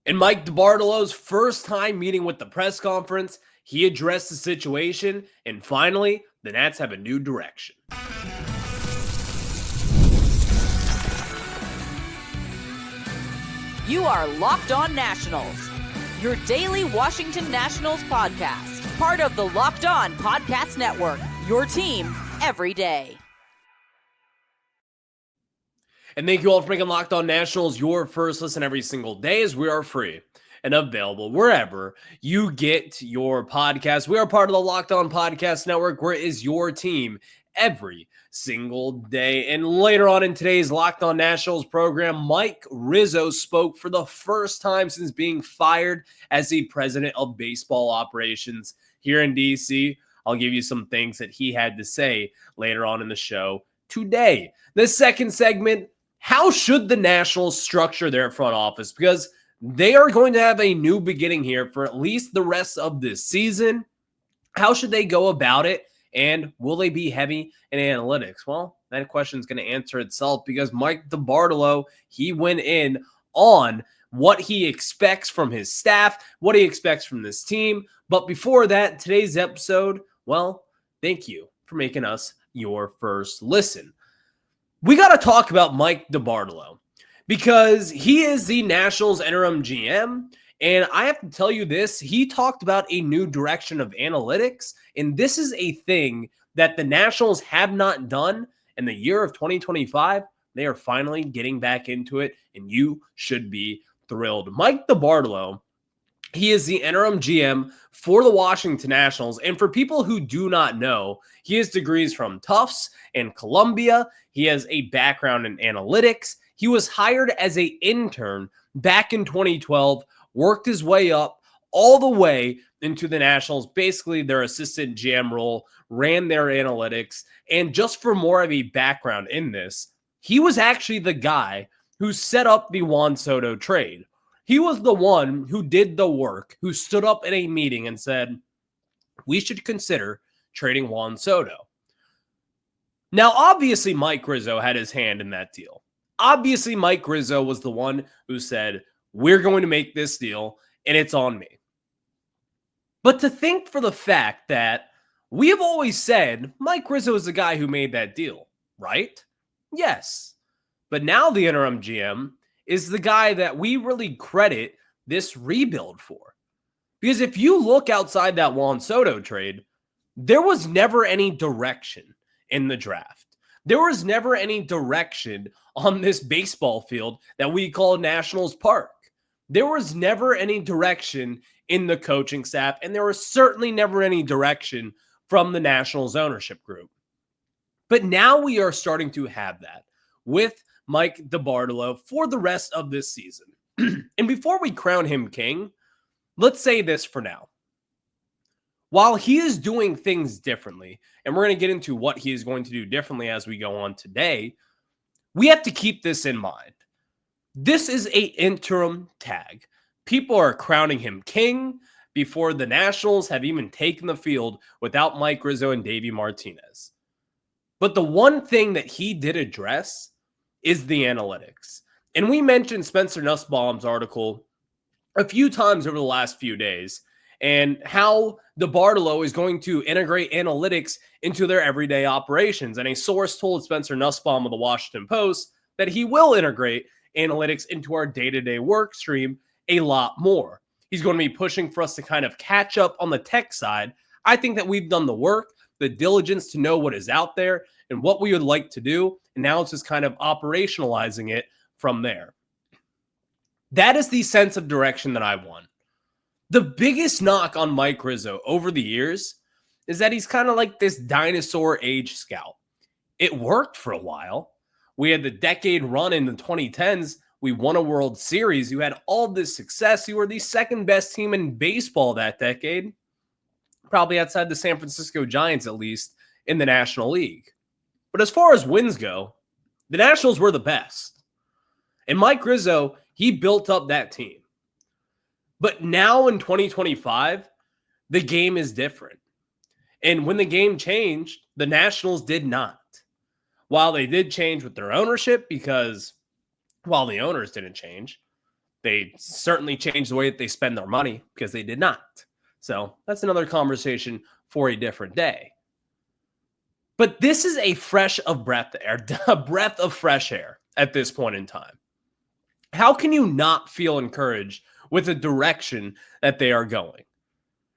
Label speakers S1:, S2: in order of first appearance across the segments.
S1: In Mike DeBartolo's first time meeting with the press conference, he addressed the situation, and finally, the Nats have a new direction.
S2: You are Locked On Nationals, your daily Washington Nationals podcast, part of the Locked On Podcast Network, your team every day.
S1: And thank you all for making Locked On Nationals your first listen every single day, as we are free and available wherever you get your podcast. We are part of the Locked On Podcast Network, where it is your team every single day. And later on in today's Locked On Nationals program, Mike Rizzo spoke for the first time since being fired as the president of baseball operations here in DC. I'll give you some things that he had to say later on in the show today. The second segment, how should the Nationals structure their front office? Because they are going to have a new beginning here for at least the rest of this season. How should they go about it? And will they be heavy in analytics? Well, that question is going to answer itself, because Mike DeBartolo, he went in on what he expects from his staff, what he expects from this team. But before that, today's episode, well, thank you for making us your first listen. We got to talk about Mike DeBartolo, because he is the Nationals interim GM. And I have to tell you this, he talked about a new direction of analytics. And this is a thing that the Nationals have not done in the year of 2025. They are finally getting back into it, and you should be thrilled. Mike DeBartolo, he is the interim GM for the Washington Nationals. And for people who do not know, he has degrees from Tufts and Columbia. He has a background in analytics. He was hired as an intern back in 2012, worked his way up all the way into the Nationals, basically their assistant GM role, ran their analytics. And just for more of a background in this, he was actually the guy who set up the Juan Soto trade. He was the one who did the work, who stood up in a meeting and said, we should consider trading Juan Soto. Now, obviously, Mike Rizzo had his hand in that deal. Obviously, Mike Rizzo was the one who said, we're going to make this deal, and it's on me. But to think for the fact that we have always said Mike Rizzo is the guy who made that deal, right? Yes. But now the interim GM is the guy that we really credit this rebuild for. Because if you look outside that Juan Soto trade, there was never any direction in the draft. There was never any direction on this baseball field that we call Nationals Park. There was never any direction in the coaching staff, and there was certainly never any direction from the Nationals ownership group. But now we are starting to have that with Mike DeBartolo for the rest of this season. And before we crown him king, let's say this for now. While he is doing things differently, and we're going to get into what he is going to do differently as we go on today, we have to keep this in mind. This is an interim tag. People are crowning him king before the Nationals have even taken the field without Mike Rizzo and Davey Martinez. But the one thing that he did address is the analytics. And we mentioned Spencer Nussbaum's article a few times over the last few days, and how DeBartolo is going to integrate analytics into their everyday operations. And a source told Spencer Nussbaum of the Washington Post that he will integrate analytics into our day-to-day work stream a lot more. He's going to be pushing for us to kind of catch up on the tech side. I think that we've done the work, the diligence to know what is out there and what we would like to do. And now it's just kind of operationalizing it from there. That is the sense of direction that I want. The biggest knock on Mike Rizzo over the years is that he's kind of like this dinosaur age scout. It worked for a while. We had the decade run in the 2010s. We won a World Series. You had all this success. You were the second best team in baseball that decade, probably outside the San Francisco Giants, at least, in the National League. But as far as wins go, the Nationals were the best. And Mike Rizzo, he built up that team. But now in 2025, the game is different. And when the game changed, the Nationals did not. While they did change with their ownership, because while the owners didn't change, They certainly changed the way that they spend their money because they did not. So that's another conversation for a different day. But this is a a breath of fresh air at this point in time. How can you not feel encouraged with the direction that they are going?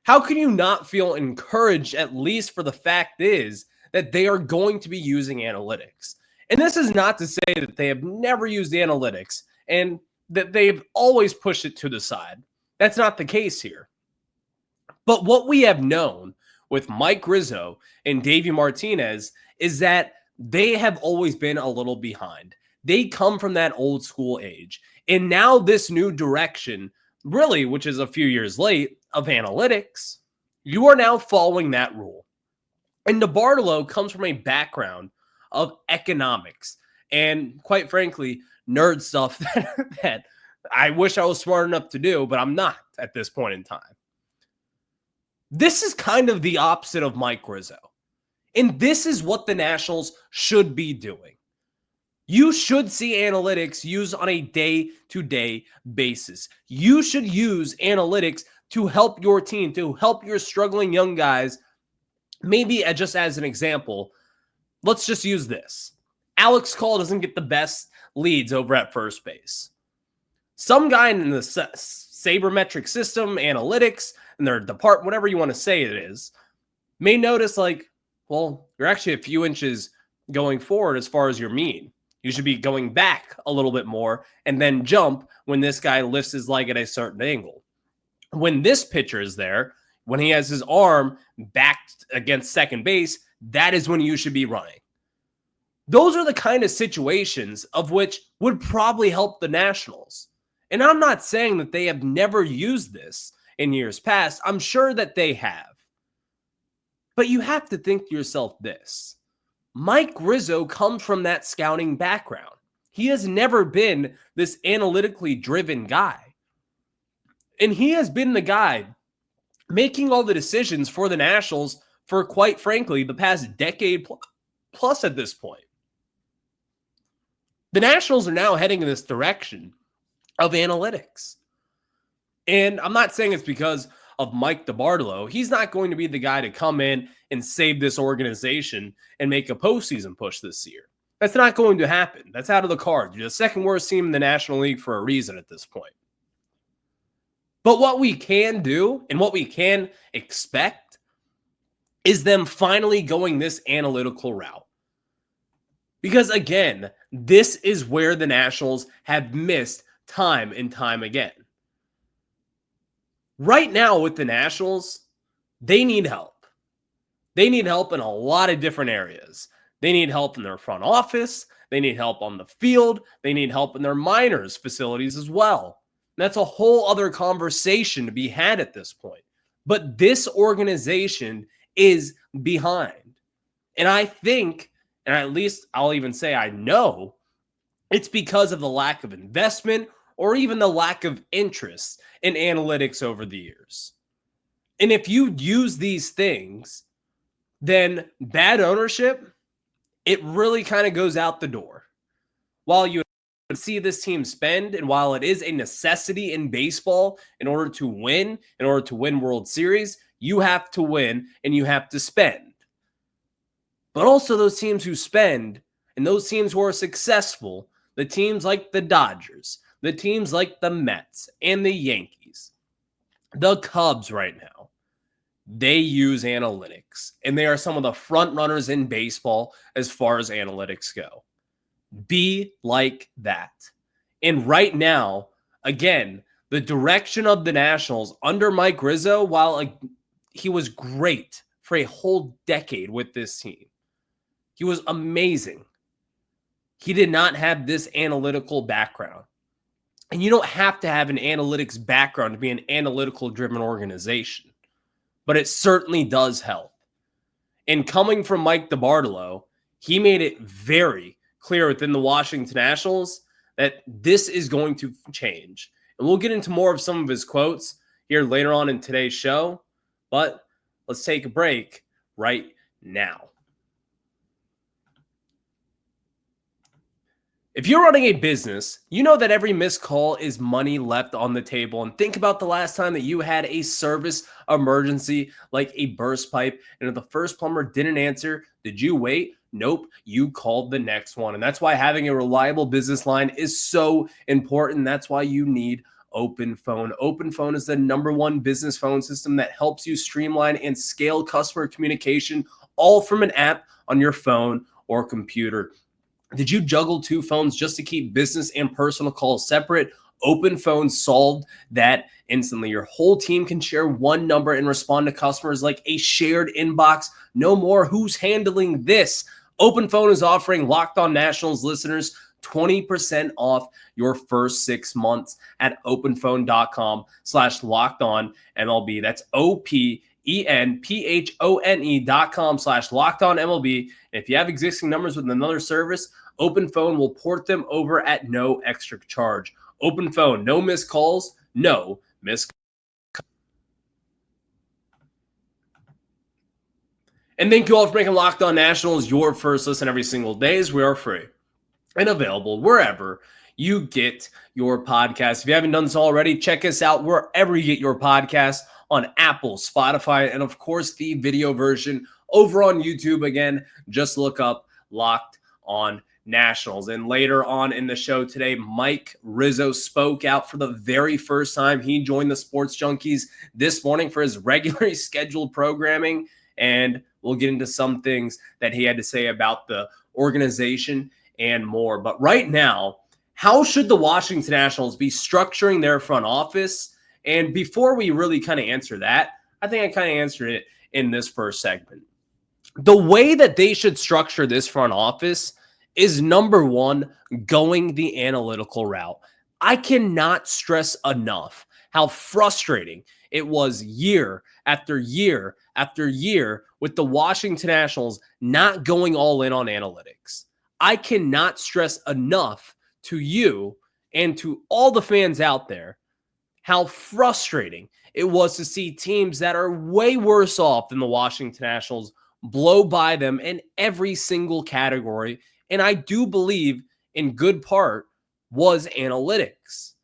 S1: How can you not feel encouraged, at least for the fact is that they are going to be using analytics? And this is not to say that they have never used analytics and that they've always pushed it to the side. That's not the case here. But what we have known with Mike Rizzo and Davey Martinez is that they have always been a little behind. They come from that old school age. And now this new direction, really, which is a few years late, of analytics, you are now following that rule. And DeBartolo comes from a background of economics and, quite frankly, nerd stuff that I wish I was smart enough to do, but I'm not at this point in time. This is kind of the opposite of Mike Rizzo. And this is what the Nationals should be doing. You should see analytics used on a day-to-day basis. You should use analytics to help your team, to help your struggling young guys. Maybe just as an example, let's just use this. Alex Call doesn't get the best leads over at first base. Some guy in the sabermetric system, analytics, and their department, whatever you want to say it is, may notice like, well, you're actually a few inches going forward as far as your mean. You should be going back a little bit more and then jump when this guy lifts his leg at a certain angle. When this pitcher is there, when he has his arm backed against second base, that is when you should be running. Those are the kind of situations of which would probably help the Nationals. And I'm not saying that they have never used this in years past. I'm sure that they have. But you have to think to yourself this. Mike Rizzo comes from that scouting background. He has never been this analytically driven guy. And he has been the guy making all the decisions for the Nationals for, quite frankly, the past decade plus at this point. The Nationals are now heading in this direction of analytics. And I'm not saying it's because of Mike DeBartolo. He's not going to be the guy to come in and save this organization and make a postseason push this year. That's not going to happen. That's out of the cards. You're the second worst team in the National League for a reason at this point. But what we can do and what we can expect is them finally going this analytical route. Because again, this is where the Nationals have missed time and time again. Right now with the Nationals, they need help. They need help in a lot of different areas. They need help in their front office. They need help on the field. They need help in their minors facilities as well. And that's a whole other conversation to be had at this point. But this organization is behind. And I think, and at least I'll even say I know, it's because of the lack of investment or even the lack of interest in analytics over the years. And if you use these things, then bad ownership, it really kind of goes out the door. While you see this team spend, and while it is a necessity in baseball in order to win World Series, you have to win and you have to spend. But also those teams who spend and those teams who are successful, the teams like the Dodgers, the teams like the Mets and the Yankees, the Cubs right now, they use analytics, and they are some of the front runners in baseball as far as analytics go. Be like that. And right now, again, the direction of the Nationals under Mike Rizzo, while he was great for a whole decade with this team, he was amazing. He did not have this analytical background. And you don't have to have an analytics background to be an analytical-driven organization. But it certainly does help. And coming from Mike DeBartolo, he made it very clear within the Washington Nationals that this is going to change. And we'll get into more of some of his quotes here later on in today's show. But let's take a break right now. If you're running a business, you know that every missed call is money left on the table. And think about the last time that you had a service emergency like a burst pipe, and if the first plumber didn't answer, did you wait? Nope, you called the next one. And that's why having a reliable business line is so important. That's why you need OpenPhone. OpenPhone is the #1 business phone system that helps you streamline and scale customer communication all from an app on your phone or computer. Did you juggle 2 phones just to keep business and personal calls separate? OpenPhone solved that instantly. Your whole team can share one number and respond to customers like a shared inbox. No more who's handling this. OpenPhone is offering Locked On Nationals listeners 20% off your first 6 months at openphone.com/lockedonmlb. That's openphone.com/lockedonmlb. And if you have existing numbers with another service, OpenPhone will port them over at no extra charge. OpenPhone, no missed calls, no missed. And thank you all for making Locked On Nationals your first listen every single day, as we are free and available wherever you get your podcast. If you haven't done so already, check us out wherever you get your podcast, on Apple, Spotify, and of course the video version over on YouTube. Again, just look up Locked On Nationals. And later on in the show today, Mike Rizzo spoke out for the very first time. He joined the Sports Junkies this morning for his regularly scheduled programming, and we'll get into some things that he had to say about the organization and more. But right now, how should the Washington Nationals be structuring their front office? And before we really kind of answer that, I think I kind of answered it in this first segment. The way that they should structure this front office is, #1, going the analytical route. I cannot stress enough how frustrating it was year after year after year with the Washington Nationals not going all in on analytics. I cannot stress enough to you and to all the fans out there how frustrating it was to see teams that are way worse off than the Washington Nationals blow by them in every single category. And I do believe in good part was analytics.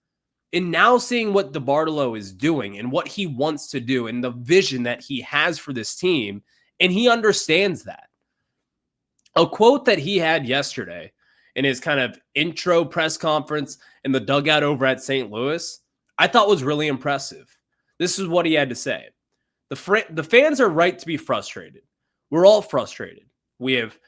S1: And now seeing what DeBartolo is doing and what he wants to do and the vision that he has for this team, and he understands that. A quote that he had yesterday in his kind of intro press conference in the dugout over at St. Louis, I thought was really impressive. This is what he had to say. The fans are right to be frustrated. We're all frustrated. We have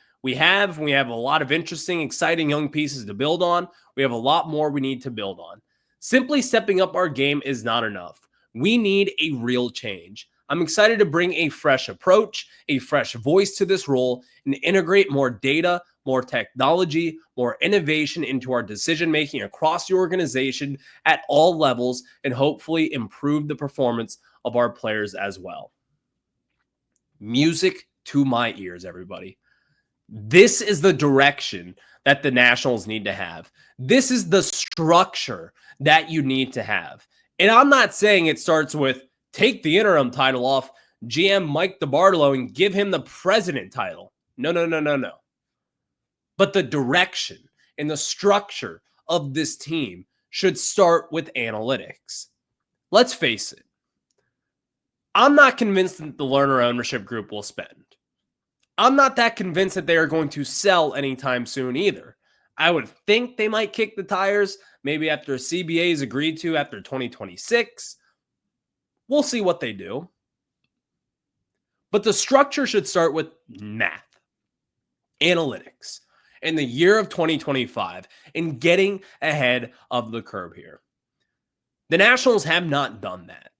S1: a lot of interesting, exciting young pieces to build on. We have a lot more we need to build on. Simply stepping up our game is not enough. We need a real change. I'm excited to bring a fresh approach, a fresh voice to this role, and integrate more data, more technology, more innovation into our decision-making across the organization at all levels, and hopefully improve the performance of our players as well. Music to my ears, everybody. This is the direction that the Nationals need to have. This is the structure that you need to have. And I'm not saying it starts with take the interim title off GM Mike DeBartolo and give him the president title. No. But the direction and the structure of this team should start with analytics. Let's face it. I'm not convinced that the Lerner ownership group will spend. I'm not that convinced that they are going to sell anytime soon either. I would think they might kick the tires maybe after a CBA is agreed to after 2026. We'll see what they do. But the structure should start with math, analytics, in the year of 2025 and getting ahead of the curve here. The Nationals have not done that.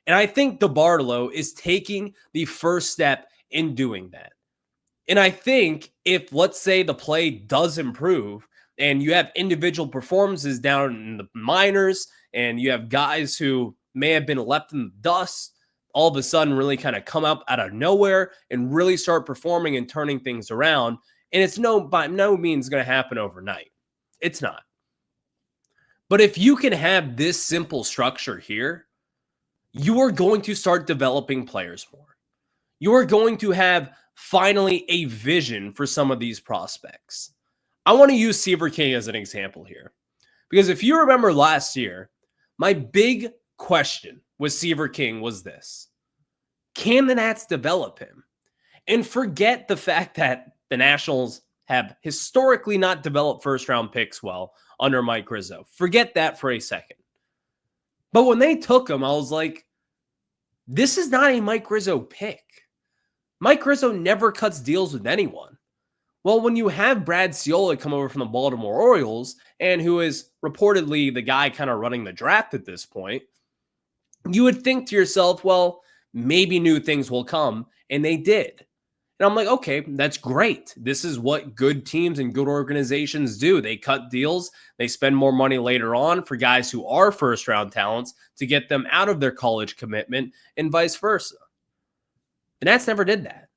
S1: And I think DeBartolo is taking the first step in doing that. And I think if, let's say, the play does improve and you have individual performances down in the minors and you have guys who may have been left in the dust, all of a sudden really kind of come up out of nowhere and really start performing and turning things around. And it's by no means going to happen overnight. It's not. But if you can have this simple structure here, you are going to start developing players more. You are going to have finally a vision for some of these prospects. I want to use Seaver King as an example here. Because if you remember last year, my big question with Seaver King was this: can the Nats develop him? And forget the fact that the Nationals have historically not developed first-round picks well under Mike Rizzo. Forget that for a second. But when they took him, I was like, this is not a Mike Rizzo pick. Mike Rizzo never cuts deals with anyone. Well, when you have Brad Ciolek come over from the Baltimore Orioles, and who is reportedly the guy kind of running the draft at this point, you would think to yourself, well, maybe new things will come, and they did. And I'm like, okay, that's great. This is what good teams and good organizations do. They cut deals. They spend more money later on for guys who are first-round talents to get them out of their college commitment and vice versa. The Nats never did that.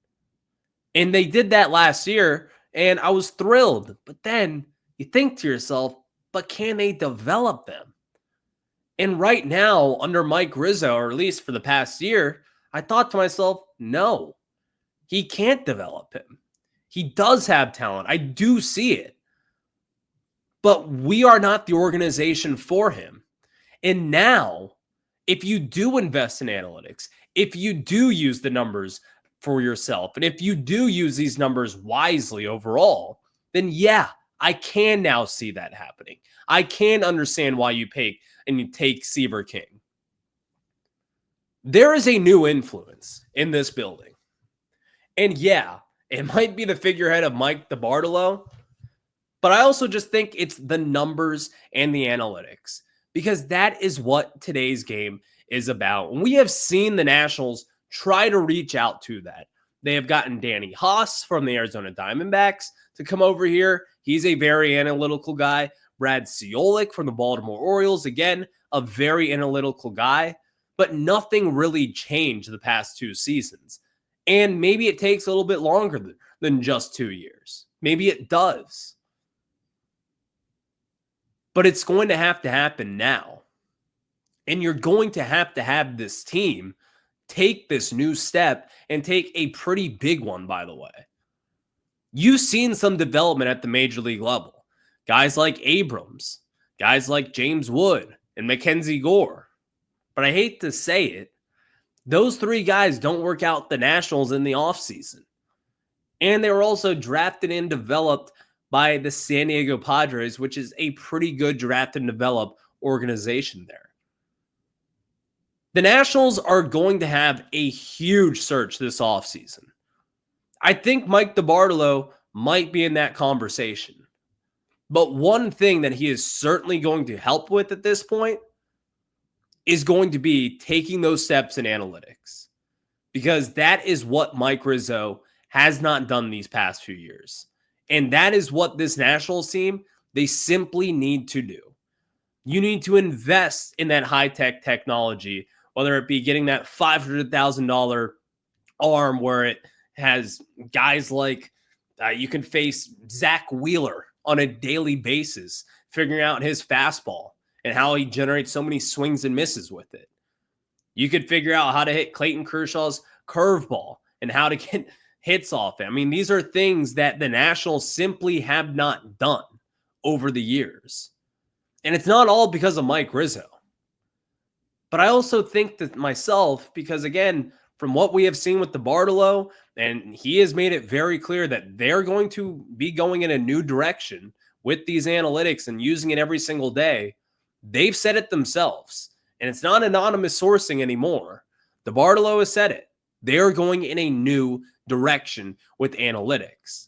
S1: And they did that last year, and I was thrilled. But then you think to yourself, but can they develop them? And right now, under Mike Rizzo, or at least for the past year, I thought to myself, no. He can't develop him. He does have talent. I do see it. But we are not the organization for him. And now, if you do invest in analytics, if you do use the numbers for yourself, and if you do use these numbers wisely overall, then yeah, I can now see that happening. I can understand why you pay and you take Seaver King. There is a new influence in this building. And yeah, it might be the figurehead of Mike DeBartolo, but I also just think it's the numbers and the analytics, because that is what today's game is about. And we have seen the Nationals try to reach out to that. They have gotten Danny Haas from the Arizona Diamondbacks to come over here. He's a very analytical guy. Brad Ciolek from the Baltimore Orioles, again, a very analytical guy, but nothing really changed the past 2 seasons. And maybe it takes a little bit longer than just 2 years. Maybe it does. But it's going to happen now. And you're going to have this team take this new step and take a pretty big one, by the way. You've seen some development at the major league level. Guys like Abrams, guys like James Wood and Mackenzie Gore. But I hate to say it, those 3 guys don't work out the Nationals in the offseason. And they were also drafted and developed by the San Diego Padres, which is a pretty good draft and develop organization there. The Nationals are going to have a huge search this offseason. I think Mike DeBartolo might be in that conversation. But one thing that he is certainly going to help with at this point is going to be taking those steps in analytics, because that is what Mike Rizzo has not done these past few years. And that is what this Nationals team, they simply need to do. You need to invest in that high-tech technology, whether it be getting that $500,000 arm where it has guys like you can face Zach Wheeler on a daily basis, figuring out his fastball and how he generates so many swings and misses with it. You could figure out how to hit Clayton Kershaw's curveball and how to get hits off it. I mean, these are things that the Nationals simply have not done over the years. And it's not all because of Mike Rizzo. But I also think that myself, because again, from what we have seen with DeBartolo, and he has made it very clear that they're going to be going in a new direction with these analytics and using it every single day. They've said it themselves, and it's not anonymous sourcing anymore. DeBartolo has said it. They are going in a new direction with analytics.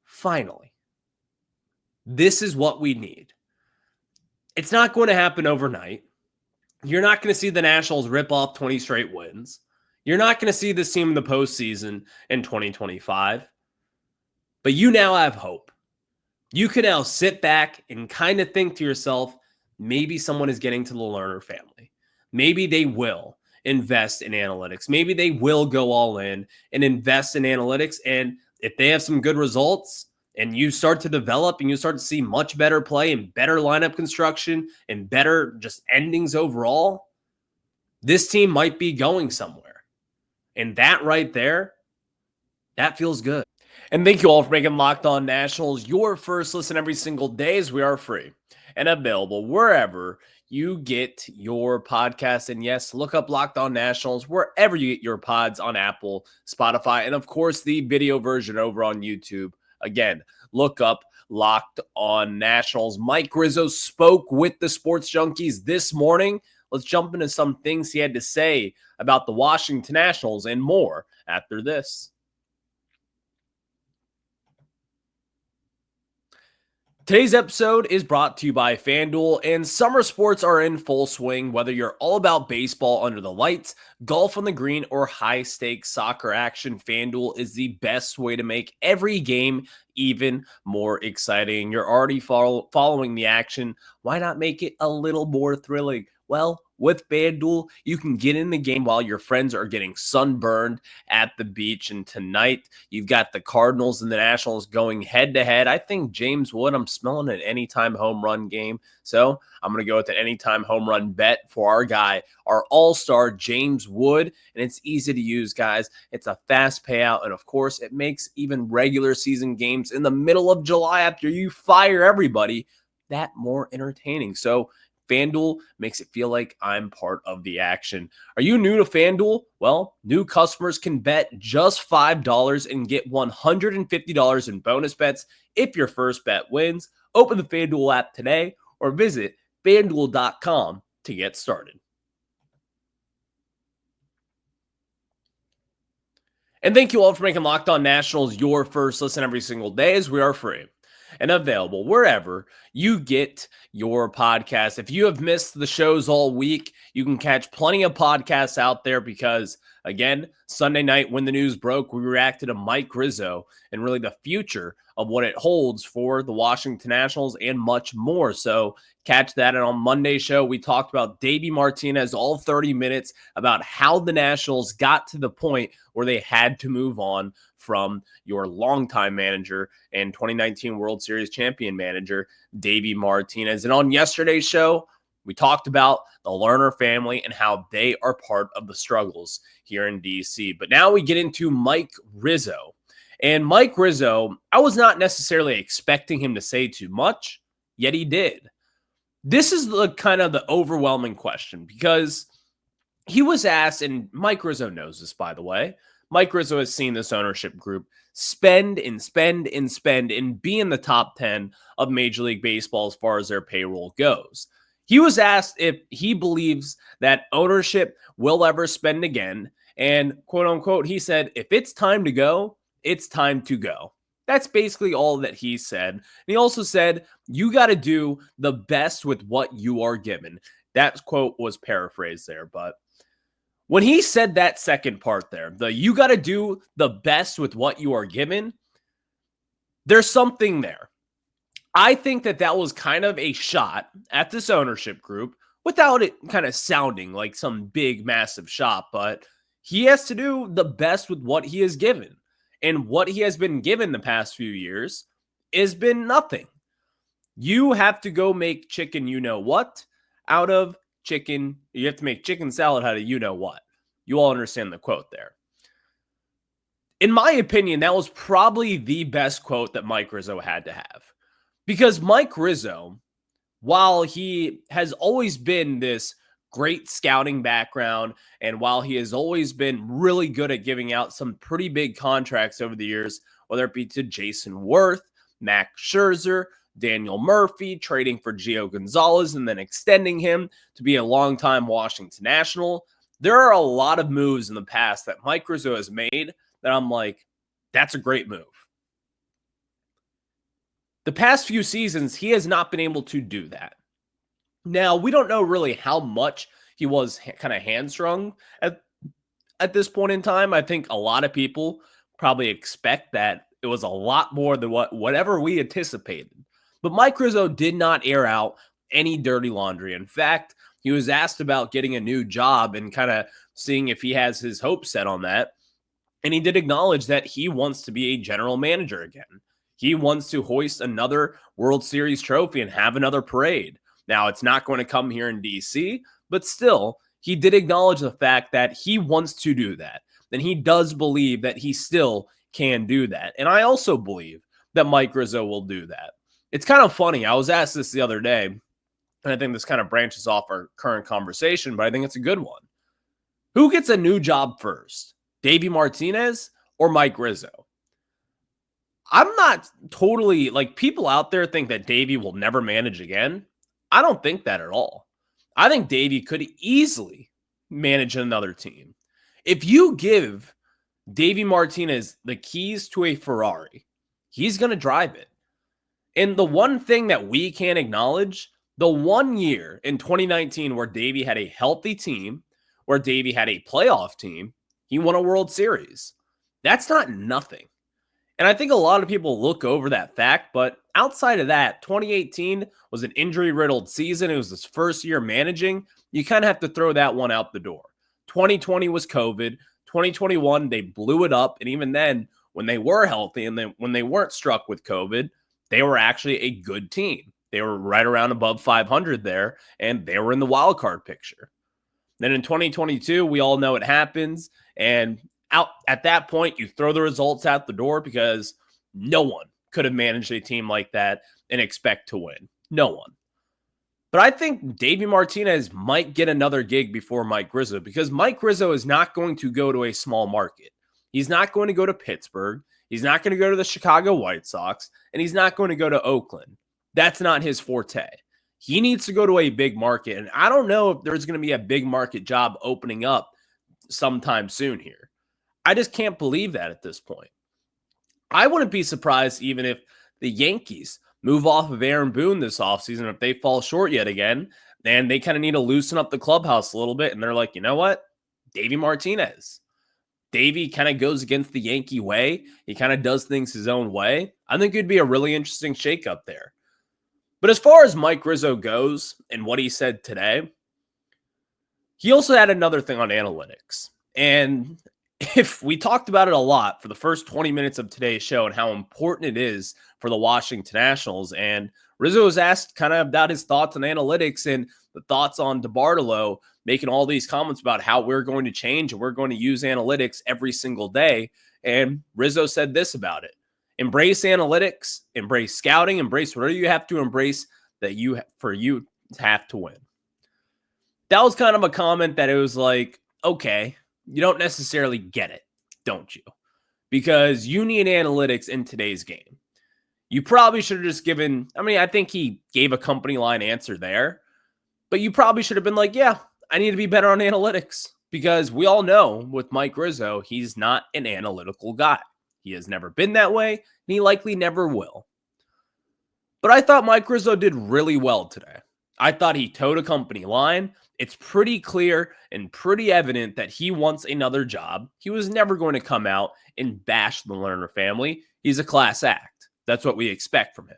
S1: Finally, this is what we need. It's not going to happen overnight. You're not going to see the Nationals rip off 20 straight wins. You're not going to see this team in the postseason in 2025. But you now have hope. You can now sit back and kind of think to yourself, maybe someone is getting to the Lerner family. Maybe they will invest in analytics. Maybe they will go all in and invest in analytics. And if they have some good results and you start to develop and you start to see much better play and better lineup construction and better just endings overall, this team might be going somewhere. And that right there, that feels good. And thank you all for making Locked On Nationals your first listen every single day, as we are free and available wherever you get your podcast. And yes, look up Locked On Nationals wherever you get your pods on Apple, Spotify, and of course the video version over on YouTube. Again, look up Locked On Nationals. Mike Rizzo spoke with the Sports Junkies this morning. Let's jump into some things he had to say about the Washington Nationals and more after this. Today's episode is brought to you by FanDuel, and summer sports are in full swing. Whether you're all about baseball under the lights, golf on the green, or high-stakes soccer action, FanDuel is the best way to make every game even more exciting. You're already following the action. Why not make it a little more thrilling? Well, with FanDuel, you can get in the game while your friends are getting sunburned at the beach. And tonight, you've got the Cardinals and the Nationals going head-to-head. I think James Wood, I'm smelling an anytime home run game. So I'm going to go with an anytime home run bet for our guy, our all-star James Wood. And it's easy to use, guys. It's a fast payout. And, of course, it makes even regular season games in the middle of July after you fire everybody that more entertaining. So FanDuel makes it feel like I'm part of the action. Are you new to FanDuel? Well, new customers can bet just $5 and get $150 in bonus bets if your first bet wins. Open the FanDuel app today or visit FanDuel.com to get started. And thank you all for making Locked On Nationals your first listen every single day, as we are free and available wherever you get your podcast. If you have missed the shows all week, you can catch plenty of podcasts out there because, again, Sunday night when the news broke, we reacted to Mike Rizzo and really the future of what it holds for the Washington Nationals and much more. So catch that. And on Monday's show, we talked about Davey Martinez all 30 minutes about how the Nationals got to the point where they had to move on from your longtime manager and 2019 World Series champion manager, Davey Martinez. And on yesterday's show, we talked about the Lerner family and how they are part of the struggles here in DC. But now we get into Mike Rizzo. And Mike Rizzo, I was not necessarily expecting him to say too much, yet he did. This is the kind of the overwhelming question because he was asked, and Mike Rizzo knows this, by the way. Mike Rizzo has seen this ownership group spend and spend and spend and be in the top 10 of Major League Baseball as far as their payroll goes. He was asked if he believes that ownership will ever spend again. And quote unquote, he said, if it's time to go, it's time to go. That's basically all that he said. And he also said, you got to do the best with what you are given. That quote was paraphrased there, but when he said that second part there, you got to do the best with what you are given, there's something there. I think that was kind of a shot at this ownership group without it kind of sounding like some big, massive shot, but he has to do the best with what he is given. And what he has been given the past few years has been nothing. You have to go make chicken you-know-what out of chicken. You have to make chicken salad out of you-know-what. You all understand the quote there. In my opinion, that was probably the best quote that Mike Rizzo had to have. Because Mike Rizzo, while he has always been this great scouting background, and while he has always been really good at giving out some pretty big contracts over the years, whether it be to Jason Worth, Max Scherzer, Daniel Murphy, trading for Gio Gonzalez, and then extending him to be a longtime Washington National, there are a lot of moves in the past that Mike Rizzo has made that I'm like, that's a great move. The past few seasons, he has not been able to do that. Now, we don't know really how much he was kind of hamstrung at this point in time. I think a lot of people probably expect that it was a lot more than whatever we anticipated. But Mike Rizzo did not air out any dirty laundry. In fact, he was asked about getting a new job and kind of seeing if he has his hopes set on that. And he did acknowledge that he wants to be a general manager again. He wants to hoist another World Series trophy and have another parade. Now, it's not going to come here in DC, but still, he did acknowledge the fact that he wants to do that. And he does believe that he still can do that. And I also believe that Mike Rizzo will do that. It's kind of funny. I was asked this the other day, and I think this kind of branches off our current conversation, but I think it's a good one. Who gets a new job first, Davey Martinez or Mike Rizzo? I'm not totally like people out there think that Davey will never manage again. I don't think that at all. I think Davey could easily manage another team. If you give Davey Martinez the keys to a Ferrari, he's going to drive it. And the one thing that we can't acknowledge, the 1 year in 2019 where Davey had a healthy team, where Davey had a playoff team, he won a World Series. That's not nothing. And I think a lot of people look over that fact, but outside of that, 2018 was an injury-riddled season. It was his first year managing. You kind of have to throw that one out the door. 2020 was COVID. 2021, they blew it up. And even then, when they were healthy and then when they weren't struck with COVID, they were actually a good team. They were right around above 500 there, and they were in the wild card picture. Then in 2022, we all know it happens. And out at that point, you throw the results out the door because no one could have managed a team like that and expect to win. No one. But I think Davey Martinez might get another gig before Mike Rizzo because Mike Rizzo is not going to go to a small market. He's not going to go to Pittsburgh. He's not going to go to the Chicago White Sox. And he's not going to go to Oakland. That's not his forte. He needs to go to a big market. And I don't know if there's going to be a big market job opening up sometime soon here. I just can't believe that at this point. I wouldn't be surprised even if the Yankees move off of Aaron Boone this offseason. If they fall short yet again, then they kind of need to loosen up the clubhouse a little bit. And they're like, you know what? Davey Martinez. Davey kind of goes against the Yankee way. He kind of does things his own way. I think it'd be a really interesting shakeup there. But as far as Mike Rizzo goes and what he said today, he also had another thing on analytics. And if we talked about it a lot for the first 20 minutes of today's show and how important it is for the Washington Nationals, and Rizzo was asked kind of about his thoughts on analytics and the thoughts on DeBartolo making all these comments about how we're going to change and we're going to use analytics every single day. And Rizzo said this about it. Embrace analytics, embrace scouting, embrace whatever you have to embrace that you have to win. That was kind of a comment that it was like, okay, you don't necessarily get it, don't you? Because you need analytics in today's game. You probably should have just given, I think he gave a company line answer there, but you probably should have been like, yeah, I need to be better on analytics because we all know with Mike Rizzo, he's not an analytical guy. He has never been that way, and he likely never will. But I thought Mike Rizzo did really well today. I thought he towed a company line. It's pretty clear and pretty evident that he wants another job. He was never going to come out and bash the Lerner family. He's a class act. That's what we expect from him.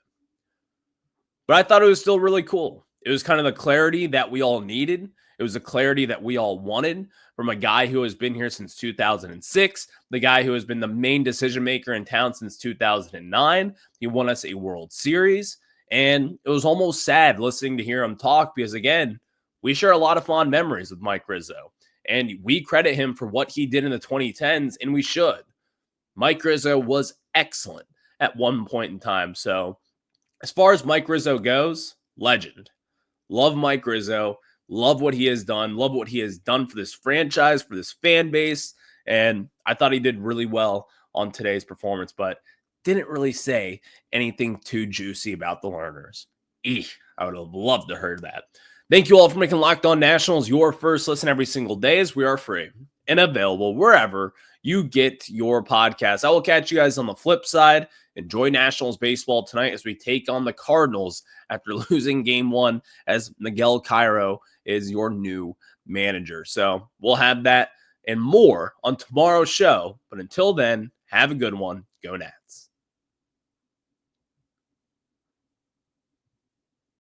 S1: But I thought it was still really cool. It was kind of the clarity that we all needed. It was the clarity that we all wanted from a guy who has been here since 2006, the guy who has been the main decision maker in town since 2009. He won us a World Series. And it was almost sad listening to hear him talk because, again, we share a lot of fond memories with Mike Rizzo. And we credit him for what he did in the 2010s, and we should. Mike Rizzo was excellent at one point in time. So as far as Mike Rizzo goes, legend. Love Mike Rizzo. Love what he has done. Love what he has done for this franchise, for this fan base. And I thought he did really well on today's performance, but didn't really say anything too juicy about the Lerners. I would have loved to heard that. Thank you all for making Locked On Nationals your first listen every single day, as we are free and available wherever you get your podcasts. I will catch you guys on the flip side. Enjoy Nationals baseball tonight as we take on the Cardinals after losing game one, as Miguel Cairo is your new manager. So we'll have that and more on tomorrow's show. But until then, have a good one. Go Nats.